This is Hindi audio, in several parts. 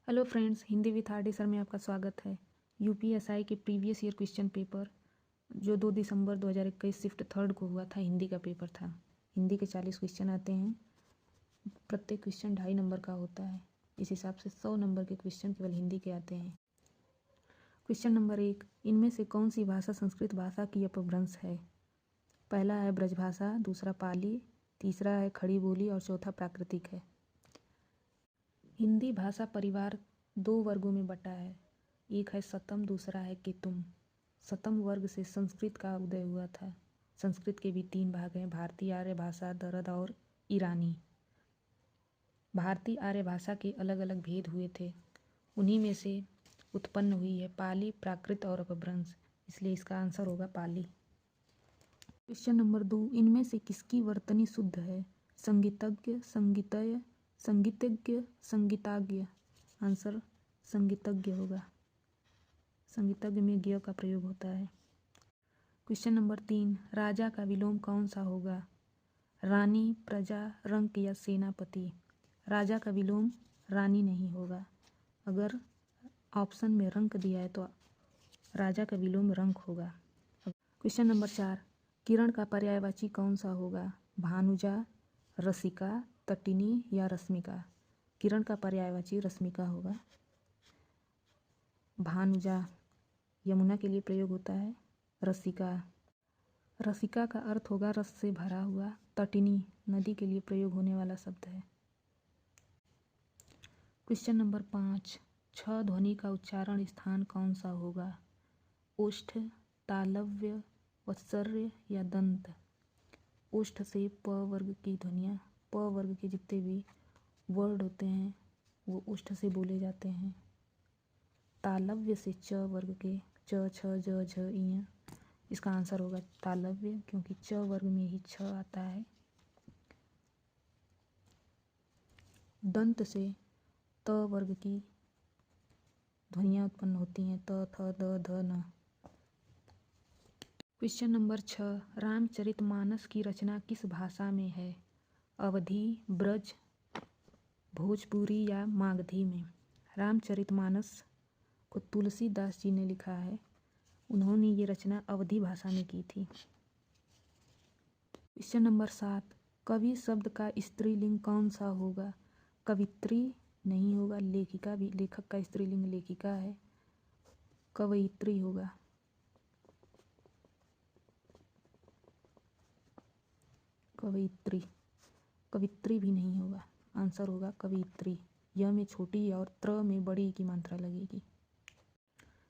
Hello friends, Hindi with R D sir में आपका स्वागत है। यूपीएसआई के प्रीवियस ईयर क्वेश्चन पेपर जो 2 दिसंबर 2021 शिफ्ट थर्ड को हुआ था, हिंदी का पेपर था। हिंदी के 40 क्वेश्चन आते हैं। प्रत्येक क्वेश्चन 2.5 नंबर का होता है। इस हिसाब से 100 नंबर के क्वेश्चन केवल हिंदी के आते हैं। क्वेश्चन नंबर 1, इनमें से कौन सी भाषा संस्कृत भाषा की अपभ्रंश है? पहला है ब्रजभाषा, दूसरा पाली, तीसरा है खड़ी बोली और चौथा प्राकृतिक है। हिंदी भाषा परिवार 2 वर्गों में बटा है। एक है सतम, दूसरा है केतुम। सतम वर्ग से संस्कृत का उदय हुआ था। संस्कृत के भी 3 भाग हैं, भारतीय आर्य भाषा, दरद और ईरानी। भारतीय आर्य भाषा के अलग अलग भेद हुए थे, उन्हीं में से उत्पन्न हुई है पाली, प्राकृत और अपभ्रंश, इसलिए इसका आंसर होगा पाली। क्वेश्चन नंबर 2, इनमें से किसकी वर्तनी शुद्ध है? संगीतज्ञ, संगीतय, संगीतज्ञ, संगीताज्ञ। आंसर संगीतज्ञ होगा। संगीतज्ञ में ज्ञ का प्रयोग होता है। क्वेश्चन नंबर 3, राजा का विलोम कौन सा होगा? रानी, प्रजा, रंक या सेनापति। राजा का विलोम रानी नहीं होगा। अगर ऑप्शन में रंक दिया है तो राजा का विलोम रंक होगा। क्वेश्चन नंबर 4, किरण का पर्यायवाची कौन सा होगा? भानुजा, रसिका, तटिनी या रश्मिका। किरण का पर्यायवाची रश्मिका होगा। भानुजा यमुना के लिए प्रयोग होता है। रसिका, रसिका का अर्थ होगा रस से भरा हुआ। तटिनी नदी के लिए प्रयोग होने वाला शब्द है। क्वेश्चन नंबर 5, छ ध्वनि का उच्चारण स्थान कौन सा होगा? ओष्ठ, तालव्य, वत्सर्य या दंत। ओष्ठ से प वर्ग की ध्वनियाँ, प वर्ग के जितने भी वर्ड होते हैं वो ओष्ठ से बोले जाते हैं। तालव्य से च वर्ग के, च, छ, ज, झ, इ। इसका आंसर होगा तालव्य, क्योंकि च वर्ग में ही छ आता है। दंत से त वर्ग की ध्वनियाँ उत्पन्न होती हैं, त, थ, द, ध, न। क्वेश्चन नंबर 6, रामचरितमानस की रचना किस भाषा में है? अवधी, ब्रज, भोजपुरी या मागधी में। रामचरितमानस को तुलसीदास जी ने लिखा है। उन्होंने ये रचना अवधी भाषा में की थी। क्वेश्चन नंबर 7, कवि शब्द का स्त्रीलिंग कौन सा होगा? कवित्री नहीं होगा। लेखिका भी, लेखक का स्त्रीलिंग लेखिका है। कवयित्री होगा। कवयित्री, कवित्री भी नहीं होगा। आंसर होगा कवयित्री। य में छोटी और त्र में बड़ी की मात्रा लगेगी।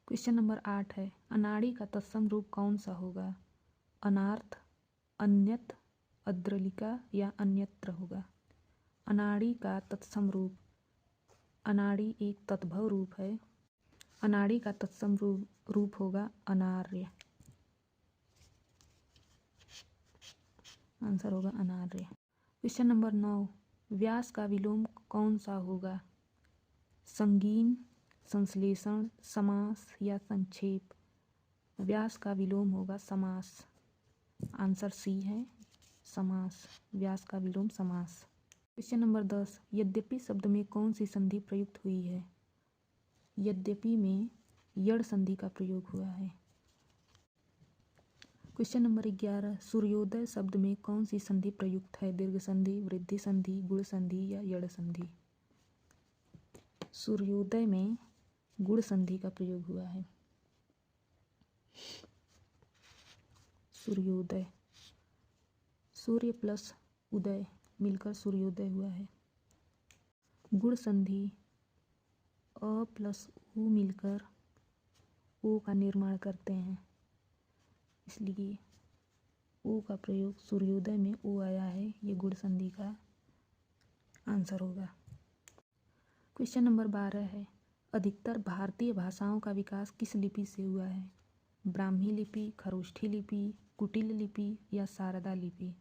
क्वेश्चन नंबर 8 है, अनाड़ी का तत्सम रूप कौन सा होगा? अनार्थ, अन्यत, अद्रलिका या अन्यत्र होगा। अनाड़ी का तत्सम रूप, अनाड़ी एक तद्भव रूप है। अनाड़ी का तत्सम रूप होगा अनार्य। आंसर होगा अनार्य। क्वेश्चन नंबर 9, व्यास का विलोम कौन सा होगा? संगीन, संश्लेषण, समास या संक्षेप। व्यास का विलोम होगा समास। आंसर सी है, समास। व्यास का विलोम समास। क्वेश्चन नंबर 10, यद्यपि शब्द में कौन सी संधि प्रयुक्त हुई है? यद्यपि में यड़ संधि का प्रयोग हुआ है। क्वेश्चन नंबर 11, सूर्योदय शब्द में कौन सी संधि प्रयुक्त है? दीर्घ संधि, वृद्धि संधि, गुण संधि या यड़ संधि। सूर्योदय में गुण संधि का प्रयोग हुआ है। सूर्योदय, सूर्य प्लस उदय मिलकर सूर्योदय हुआ है। गुण संधि अ प्लस उ मिलकर ओ का निर्माण करते हैं, इसलिए ओ का प्रयोग सूर्योदय में ओ आया है। ये गुण संधि का आंसर होगा। क्वेश्चन नंबर 12 है, अधिकतर भारतीय भाषाओं का विकास किस लिपि से हुआ है? ब्राह्मी लिपि, खरोष्ठी लिपि, कुटिल लिपि या शारदा लिपि।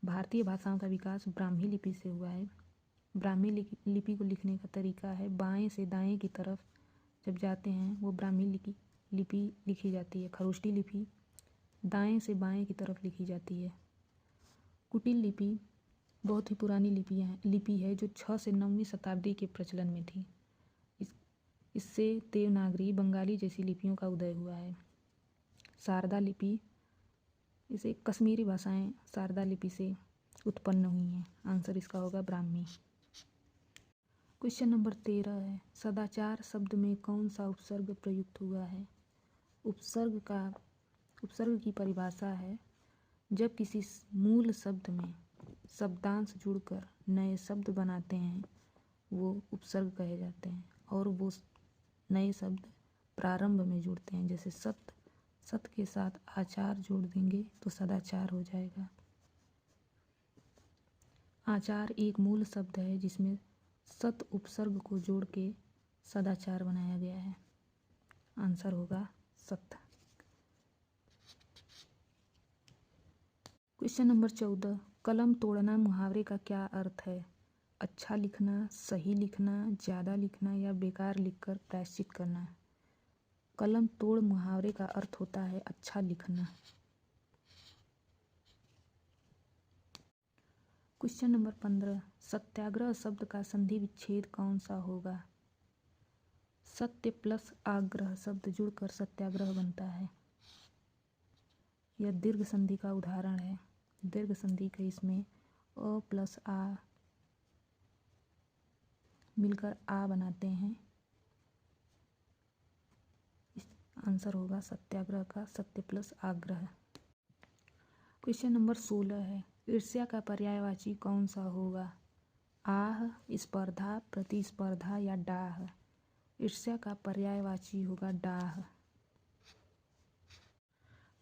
भारतीय भाषाओं का विकास ब्राह्मी लिपि से हुआ है। ब्राह्मी लिपि को लिखने का तरीका है, बाएं से दाएं की तरफ जब जाते हैं वो ब्राह्मी लिपि लिखी जाती है। खरोष्ठी लिपि दाएं से बाएं की तरफ लिखी जाती है। कुटिल लिपि बहुत ही पुरानी लिपि है जो 6 से 9वीं शताब्दी के प्रचलन में थी। इससे देवनागरी, बंगाली जैसी लिपियों का उदय हुआ है। शारदा लिपि, इसे कश्मीरी भाषाएं शारदा लिपि से उत्पन्न हुई हैं। आंसर इसका होगा ब्राह्मी। क्वेश्चन नंबर 13 है, सदाचार शब्द में कौन सा उपसर्ग प्रयुक्त हुआ है? उपसर्ग की परिभाषा है जब किसी मूल शब्द में शब्दांश जुड़कर नए शब्द बनाते हैं वो उपसर्ग कहे जाते हैं, और वो नए शब्द प्रारंभ में जुड़ते हैं। जैसे सत के साथ आचार जोड़ देंगे तो सदाचार हो जाएगा। आचार एक मूल शब्द है जिसमें सत उपसर्ग को जोड़ के सदाचार बनाया गया है। आंसर होगा सत। क्वेश्चन नंबर 14, कलम तोड़ना मुहावरे का क्या अर्थ है? अच्छा लिखना, सही लिखना, ज़्यादा लिखना या बेकार लिखकर प्रायश्चित करना। कलम तोड़ मुहावरे का अर्थ होता है अच्छा लिखना। क्वेश्चन नंबर 15, सत्याग्रह शब्द का संधि विच्छेद कौन सा होगा? सत्य प्लस आग्रह शब्द जुड़कर सत्याग्रह बनता है। यह दीर्घ संधि का उदाहरण है। दीर्घ संधि के इसमें अ प्लस आ मिलकर आ बनाते हैं। आंसर होगा सत्याग्रह का सत्य प्लस आग्रह। क्वेश्चन नंबर 16 है, ईर्ष्या का पर्यायवाची कौन सा होगा? आह, स्पर्धा, प्रतिस्पर्धा या डाह। ईर्ष्या का पर्यायवाची होगा डाह।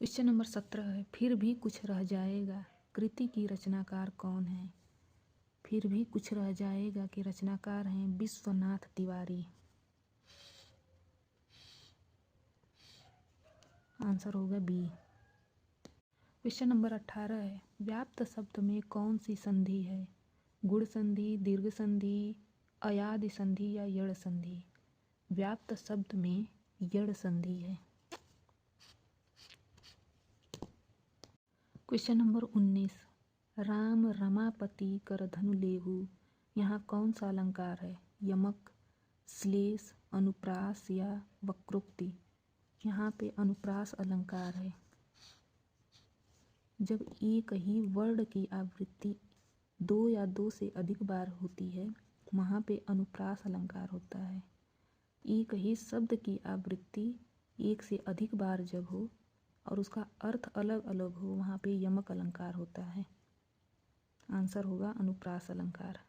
क्वेश्चन नंबर 17 है, फिर भी कुछ रह जाएगा कृति की रचनाकार कौन है? फिर भी कुछ रह जाएगा के रचनाकार हैं विश्वनाथ तिवारी। आंसर होगा बी। क्वेश्चन नंबर 18 है, व्याप्त शब्द में कौन सी संधि है? गुण संधि, दीर्घ संधि, अयादि संधि या यड़ संधि। व्याप्त शब्द में यड़ संधि है। क्वेश्चन नंबर 19, राम रमापति कर धनु लेहु, यहाँ कौन सा अलंकार है? यमक, श्लेष, अनुप्रास या वक्रोक्ति। यहाँ पे अनुप्रास अलंकार है। जब एक ही वर्ण की आवृत्ति दो या दो से अधिक बार होती है वहाँ पे अनुप्रास अलंकार होता है। एक ही शब्द की आवृत्ति एक से अधिक बार जब हो और उसका अर्थ अलग अलग हो वहाँ पे यमक अलंकार होता है। आंसर होगा अनुप्रास अलंकार।